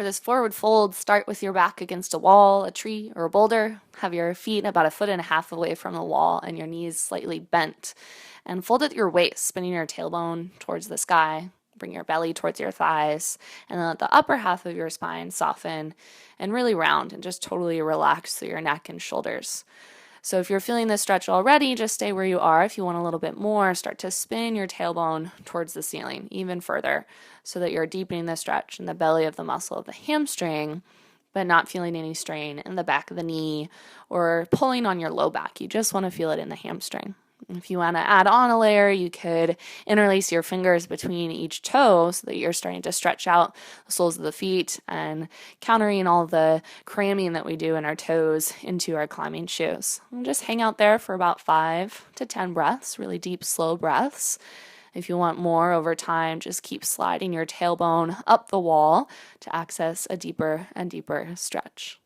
this forward fold, start with your back against a wall, a tree, or a boulder. Have your feet about 1.5 feet away from the wall and your knees slightly bent. And fold at your waist, spinning your tailbone towards the sky. Bring your belly towards your thighs. And then let the upper half of your spine soften and really round and just totally relax through your neck and shoulders. So if you're feeling this stretch already, just stay where you are. If you want a little bit more, start to spin your tailbone towards the ceiling even further so that you're deepening the stretch in the belly of the muscle of the hamstring, but not feeling any strain in the back of the knee or pulling on your low back. You just want to feel it in the hamstring. If you want to add on a layer, you could interlace your fingers between each toe so that you're starting to stretch out the soles of the feet and countering all the cramming that we do in our toes into our climbing shoes. And just hang out there for about 5 to 10 breaths, really deep, slow breaths. If you want more over time, just keep sliding your tailbone up the wall to access a deeper and deeper stretch.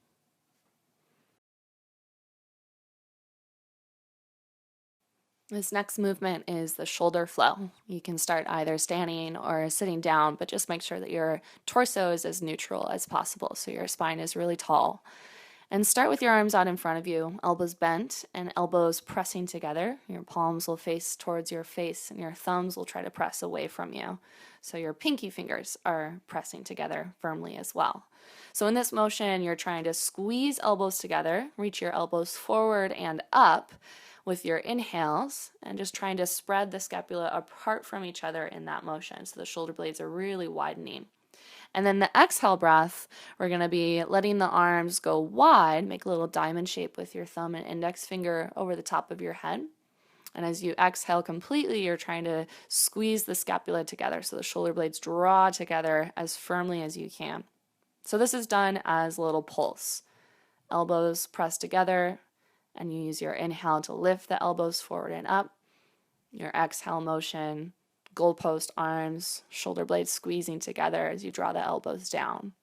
This next movement is the shoulder flow. You can start either standing or sitting down, but just make sure that your torso is as neutral as possible so your spine is really tall. And start with your arms out in front of you, elbows bent and elbows pressing together. Your palms will face towards your face and your thumbs will try to press away from you. So your pinky fingers are pressing together firmly as well. So in this motion, you're trying to squeeze elbows together, reach your elbows forward and up with your inhales, and just trying to spread the scapula apart from each other in that motion. So the shoulder blades are really widening. And then the exhale breath, we're going to be letting the arms go wide, make a little diamond shape with your thumb and index finger over the top of your head. And as you exhale completely, you're trying to squeeze the scapula together so the shoulder blades draw together as firmly as you can. So this is done as a little pulse. Elbows press together, and you use your inhale to lift the elbows forward and up. Your exhale motion, goalpost arms, shoulder blades squeezing together as you draw the elbows down.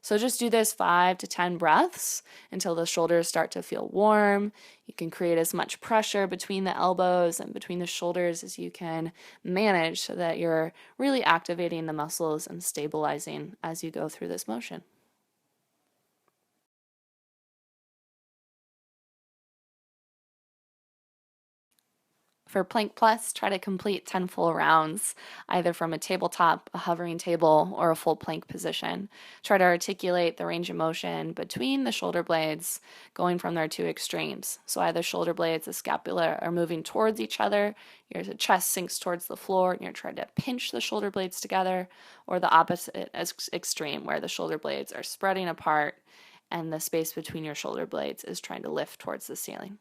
So just do this 5 to 10 breaths until the shoulders start to feel warm. You can create as much pressure between the elbows and between the shoulders as you can manage so that you're really activating the muscles and stabilizing as you go through this motion. For Plank Plus, try to complete 10 full rounds, either from a tabletop, a hovering table, or a full plank position. Try to articulate the range of motion between the shoulder blades, going from their two extremes. So either shoulder blades, the scapula are moving towards each other, your chest sinks towards the floor, and you're trying to pinch the shoulder blades together, or the opposite extreme, where the shoulder blades are spreading apart and the space between your shoulder blades is trying to lift towards the ceiling.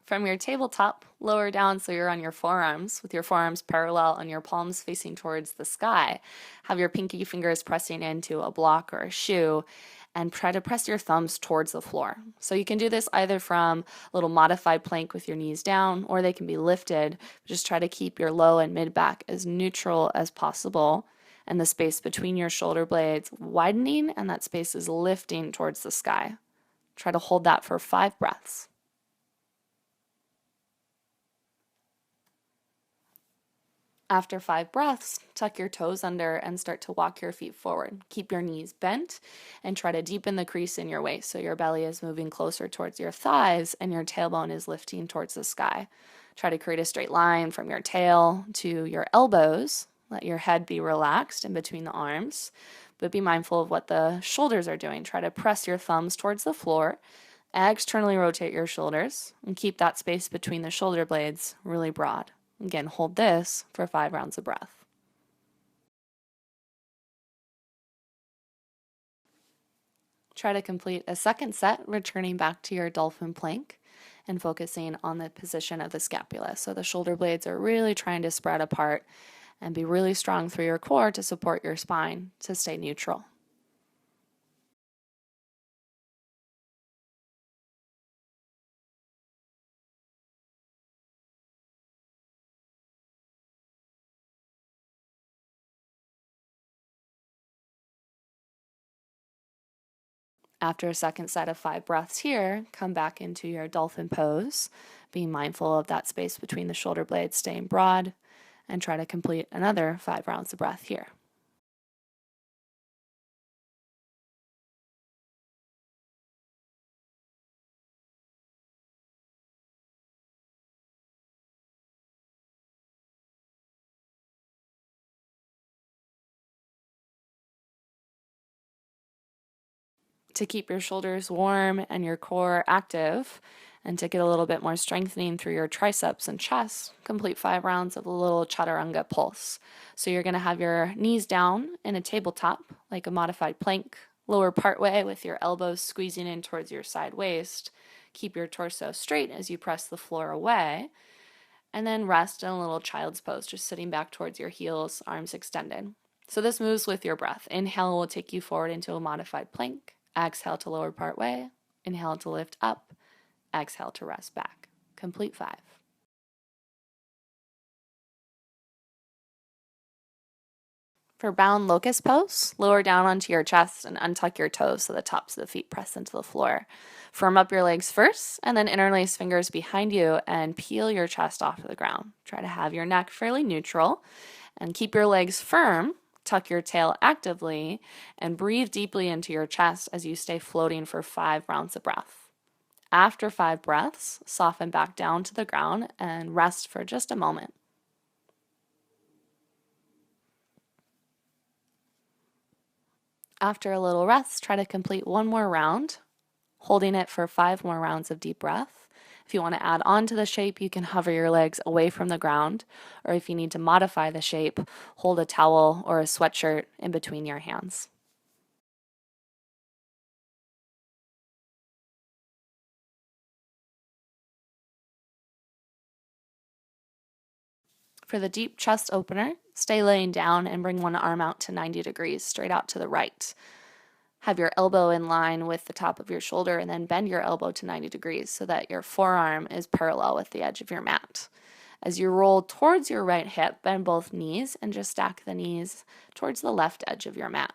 From your tabletop, lower down so you're on your forearms, with your forearms parallel and your palms facing towards the sky. Have your pinky fingers pressing into a block or a shoe, and try to press your thumbs towards the floor. So you can do this either from a little modified plank with your knees down, or they can be lifted. Just try to keep your low and mid back as neutral as possible, and the space between your shoulder blades widening, and that space is lifting towards the sky. Try to hold that for 5 breaths. After 5 breaths, tuck your toes under and start to walk your feet forward. Keep your knees bent and try to deepen the crease in your waist so your belly is moving closer towards your thighs and your tailbone is lifting towards the sky. Try to create a straight line from your tail to your elbows. Let your head be relaxed in between the arms, but be mindful of what the shoulders are doing. Try to press your thumbs towards the floor, externally rotate your shoulders, and keep that space between the shoulder blades really broad. Again, hold this for 5 rounds of breath. Try to complete a second set, returning back to your Dolphin Plank and focusing on the position of the scapula. So the shoulder blades are really trying to spread apart and be really strong through your core to support your spine to stay neutral. After a second set of 5 breaths here, come back into your dolphin pose, being mindful of that space between the shoulder blades staying broad, and try to complete another 5 rounds of breath here. To keep your shoulders warm and your core active, and to get a little bit more strengthening through your triceps and chest, complete 5 rounds of a little chaturanga pulse. So you're going to have your knees down in a tabletop, like a modified plank, lower partway with your elbows squeezing in towards your side waist. Keep your torso straight as you press the floor away, and then rest in a little child's pose, just sitting back towards your heels, arms extended. So this moves with your breath. Inhale will take you forward into a modified plank. Exhale to lower part way. Inhale to lift up. Exhale to rest back. Complete 5. For bound locust pose, lower down onto your chest and untuck your toes so the tops of the feet press into the floor. Firm up your legs first, and then interlace fingers behind you and peel your chest off of the ground. Try to have your neck fairly neutral and keep your legs firm. Tuck your tail actively and breathe deeply into your chest as you stay floating for 5 rounds of breath. After 5 breaths, soften back down to the ground and rest for just a moment. After a little rest, try to complete 1 more round, holding it for 5 more rounds of deep breath. If you want to add on to the shape, you can hover your legs away from the ground, or if you need to modify the shape, hold a towel or a sweatshirt in between your hands. For the deep chest opener, stay laying down and bring one arm out to 90 degrees, straight out to the right. Have your elbow in line with the top of your shoulder and then bend your elbow to 90 degrees so that your forearm is parallel with the edge of your mat. As you roll towards your right hip, bend both knees and just stack the knees towards the left edge of your mat.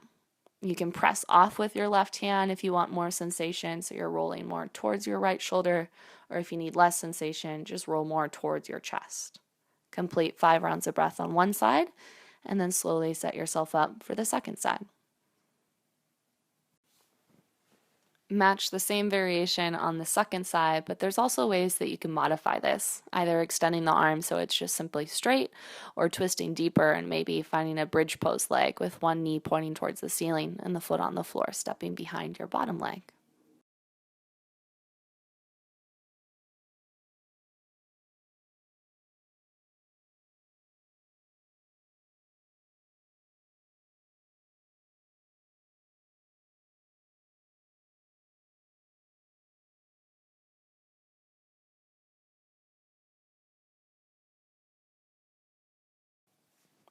You can press off with your left hand if you want more sensation, so you're rolling more towards your right shoulder, or if you need less sensation, just roll more towards your chest. Complete 5 rounds of breath on one side, and then slowly set yourself up for the second side. Match the same variation on the second side, but there's also ways that you can modify this, either extending the arm so it's just simply straight, or twisting deeper and maybe finding a bridge pose leg with one knee pointing towards the ceiling and the foot on the floor stepping behind your bottom leg.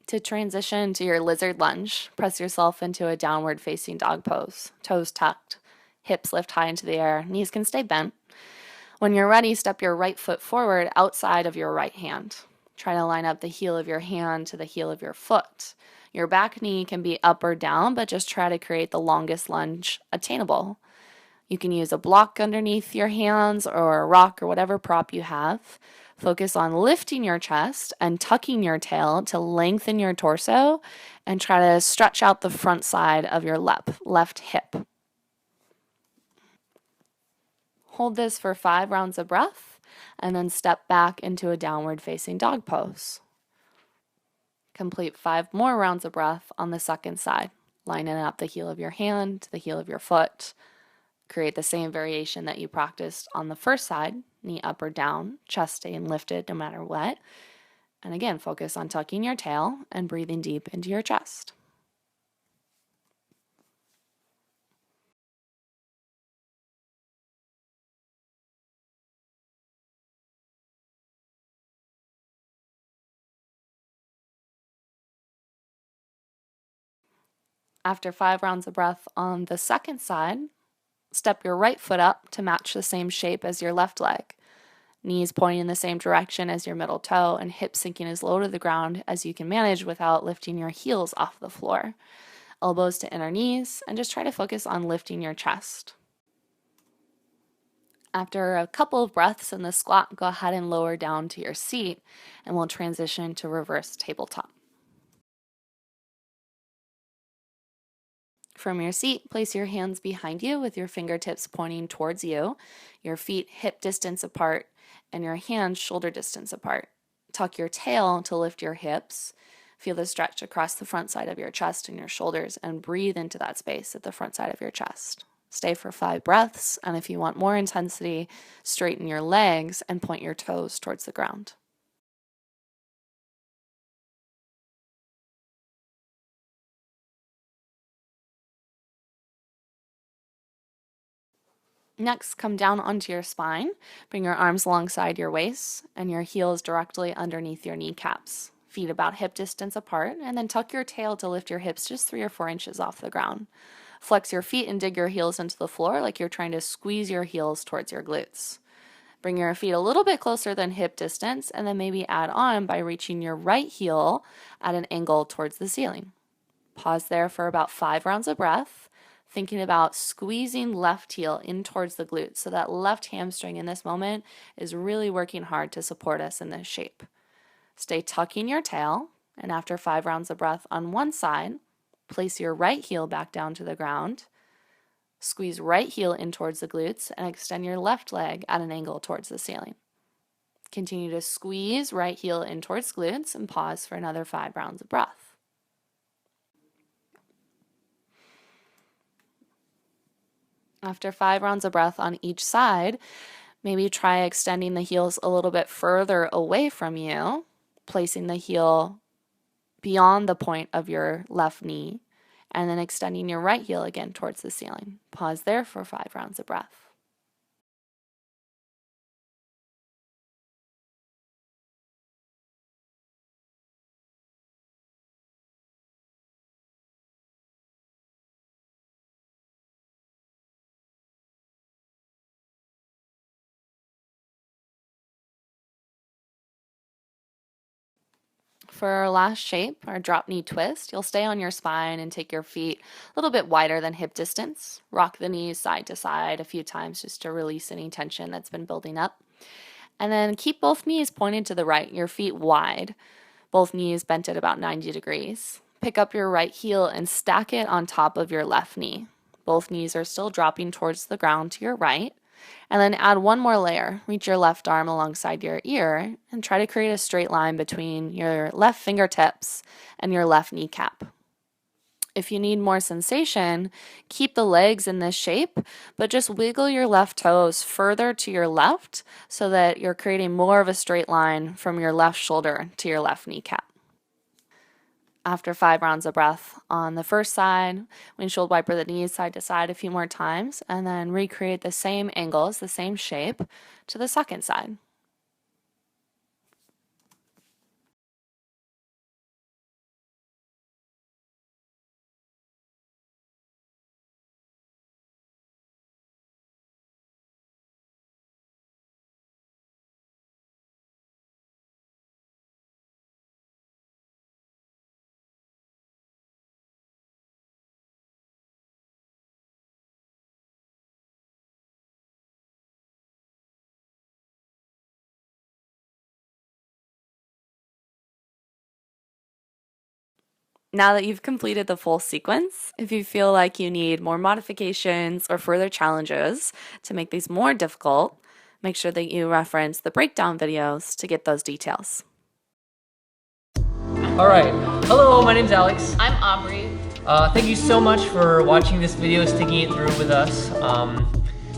To transition to your lizard lunge, press yourself into a downward facing dog pose, toes tucked, hips lift high into the air, knees can stay bent. When you're ready, step your right foot forward outside of your right hand. Try to line up the heel of your hand to the heel of your foot. Your back knee can be up or down, but just try to create the longest lunge attainable. You can use a block underneath your hands or a rock or whatever prop you have. Focus on lifting your chest and tucking your tail to lengthen your torso and try to stretch out the front side of your left hip. Hold this for 5 rounds of breath and then step back into a downward facing dog pose. Complete 5 more rounds of breath on the second side, lining up the heel of your hand to the heel of your foot. Create the same variation that you practiced on the first side, knee up or down, chest staying lifted no matter what. And again, focus on tucking your tail and breathing deep into your chest. After 5 rounds of breath on the second side, step your right foot up to match the same shape as your left leg. Knees pointing in the same direction as your middle toe and hips sinking as low to the ground as you can manage without lifting your heels off the floor. Elbows to inner knees, and just try to focus on lifting your chest. After a couple of breaths in the squat, go ahead and lower down to your seat, and we'll transition to reverse tabletop. From your seat, place your hands behind you with your fingertips pointing towards you, your feet hip distance apart, and your hands shoulder distance apart. Tuck your tail to lift your hips. Feel the stretch across the front side of your chest and your shoulders, and breathe into that space at the front side of your chest. Stay for 5 breaths, and if you want more intensity, straighten your legs and point your toes towards the ground. Next, come down onto your spine. Bring your arms alongside your waist and your heels directly underneath your kneecaps. Feet about hip distance apart, and then tuck your tail to lift your hips just 3 or 4 inches off the ground. Flex your feet and dig your heels into the floor like you're trying to squeeze your heels towards your glutes. Bring your feet a little bit closer than hip distance, and then maybe add on by reaching your right heel at an angle towards the ceiling. Pause there for about 5 rounds of breath, thinking about squeezing left heel in towards the glutes. So that left hamstring in this moment is really working hard to support us in this shape. Stay tucking your tail, and after 5 rounds of breath on one side, place your right heel back down to the ground. Squeeze right heel in towards the glutes and extend your left leg at an angle towards the ceiling. Continue to squeeze right heel in towards glutes and pause for another 5 rounds of breath. After 5 rounds of breath on each side, maybe try extending the heels a little bit further away from you, placing the heel beyond the point of your left knee, and then extending your right heel again towards the ceiling. Pause there for 5 rounds of breath. For our last shape, our drop knee twist, you'll stay on your spine and take your feet a little bit wider than hip distance. Rock the knees side to side a few times just to release any tension that's been building up. And then keep both knees pointed to the right, your feet wide, both knees bent at about 90 degrees. Pick up your right heel and stack it on top of your left knee. Both knees are still dropping towards the ground to your right. And then add one more layer. Reach your left arm alongside your ear and try to create a straight line between your left fingertips and your left kneecap. If you need more sensation, keep the legs in this shape, but just wiggle your left toes further to your left so that you're creating more of a straight line from your left shoulder to your left kneecap. After 5 rounds of breath on the first side, windshield wiper the knees side to side a few more times, and then recreate the same angles, the same shape to the second side. Now that you've completed the full sequence, if you feel like you need more modifications or further challenges to make these more difficult, make sure that you reference the breakdown videos to get those details. All right. Hello, my name's Alex. I'm Aubrey. Thank you so much for watching this video, sticking it through with us.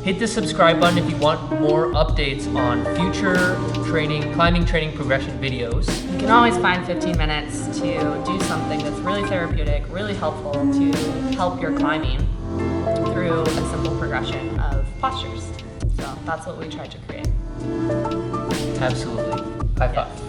Hit the subscribe button if you want more updates on future climbing training progression videos. You can always find 15 minutes to do something that's really therapeutic, really helpful to help your climbing through a simple progression of postures. So that's what we tried to create. Absolutely. High five.